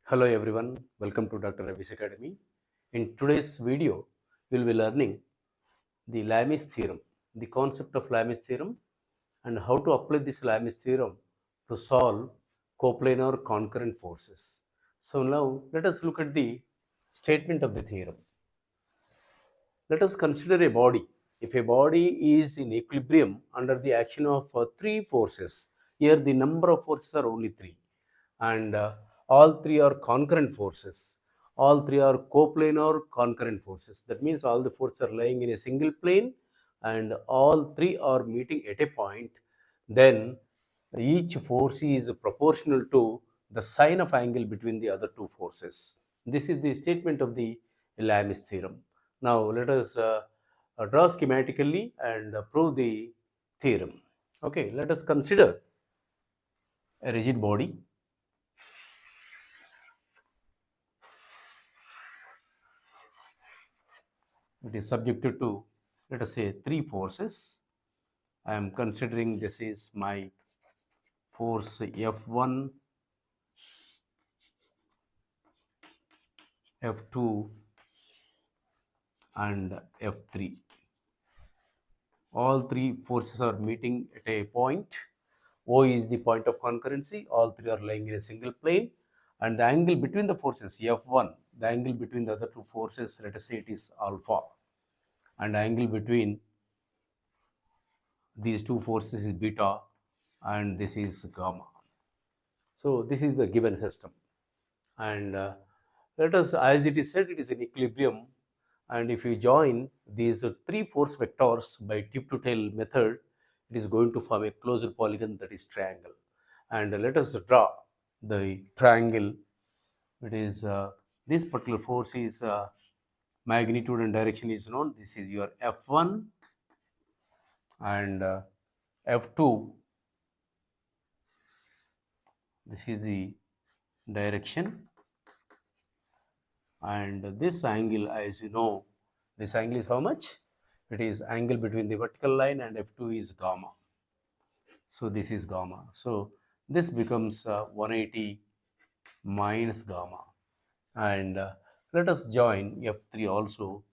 Hello everyone, welcome to Dr. Ravi's Academy. In today's video, we will be learning the Lami's theorem, the concept of Lami's theorem and how to apply this Lami's theorem to solve coplanar concurrent forces. So now let us look at the statement of the theorem. Let us consider a body. If a body is in equilibrium under the action of three forces, here the number of forces are only three, and all three are concurrent forces. All three are coplanar concurrent forces. That means all the forces are lying in a single plane and all three are meeting at a point. Then each force is proportional to the sine of angle between the other two forces. This is the statement of the Lami's theorem. Now let us draw schematically and prove the theorem. Okay, let us consider a rigid body. It is subjected to, let us say, three forces. I am considering this is my force F1, F2 and F3. All three forces are meeting at a point. O is the point of concurrency. All three are lying in a single plane. And the angle between the forces, F1, the angle between the other two forces, let us say it is alpha. And the angle between these two forces is beta. And this is gamma. So this is the given system. And let us, as it is said, it is in equilibrium. And if you join these three force vectors by tip to tail method, it is going to form a closed polygon, that is triangle. And let us draw the triangle. It is this particular force is magnitude and direction is known. This is your F1 and F2. This is the direction. And this angle, as you know, this angle is how much? It is angle between the vertical line and F2 is gamma. So this is gamma. So this becomes 180 minus gamma. And let us join F3 also,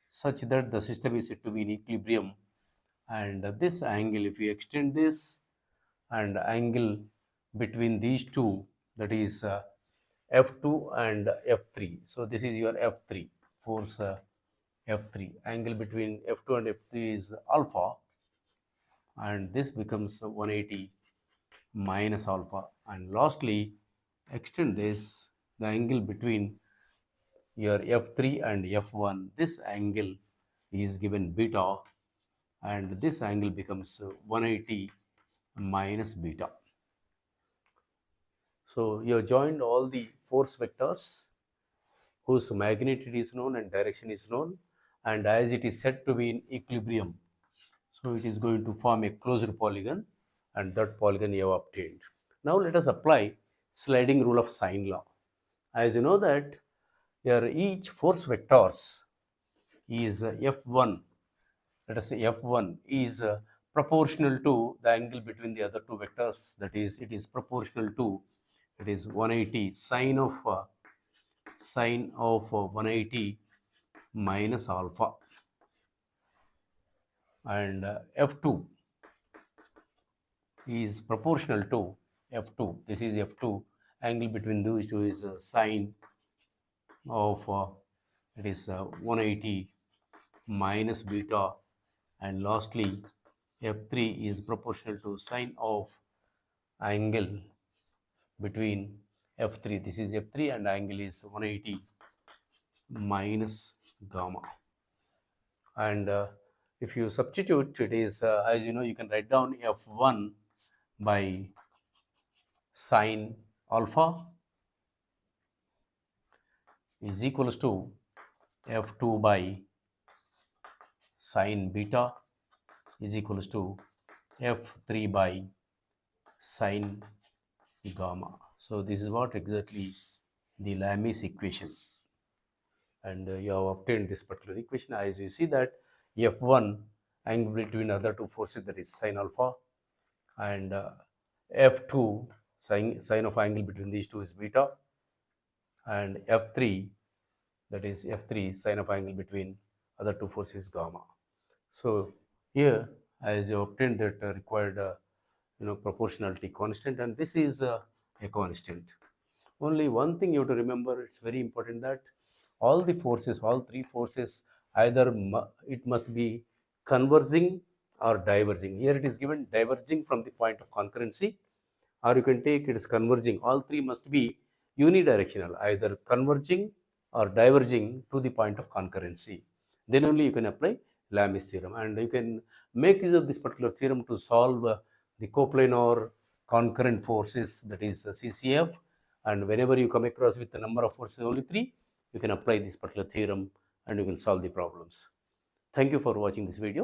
such that the system is said to be in equilibrium. And this angle, if we extend this, and angle between these two, that is F2 and F3. So this is your F3, force F3. Angle between F2 and F3 is alpha, and this becomes 180 minus alpha. And lastly, extend this, the angle between your F3 and F1, this angle is given beta, and this angle becomes 180 minus beta. So you have joined all the force vectors whose magnitude is known and direction is known, and as it is said to be in equilibrium, so it is going to form a closed polygon, and that polygon you have obtained. Now let us apply sliding rule of sine law. As you know that here each force vectors is F1, let us say F1 is proportional to the angle between the other two vectors, that is it is proportional to, it is 180 sine of 180 minus alpha. And F2 is proportional to F2, this is F2, angle between those two is sine of it is 180 minus beta. And lastly, F3 is proportional to sine of angle between F3, this is F3, and angle is 180 minus gamma. And if you substitute, it is as you know, you can write down F1 by sine alpha is equals to F2 by sine beta is equals to F3 by sine gamma. So this is what exactly the Lami's equation, and you have obtained this particular equation. As you see that F1 angle between other two forces, that is sine alpha, and F2 sine of angle between these two is beta, and F3, that is F3 sine of angle between other two forces gamma. So here, as you obtained that required proportionality constant, and this is a constant. Only one thing you have to remember, it's very important that all the forces, all three forces, either it must be converging or diverging. Here it is given diverging from the point of concurrency, or you can take it as converging. All three must be unidirectional, either converging or diverging to the point of concurrency. Then only you can apply Lami's theorem, and you can make use of this particular theorem to solve the coplanar concurrent forces, that is CCF. And whenever you come across with the number of forces only 3, you can apply this particular theorem and you can solve the problems. Thank you for watching this video.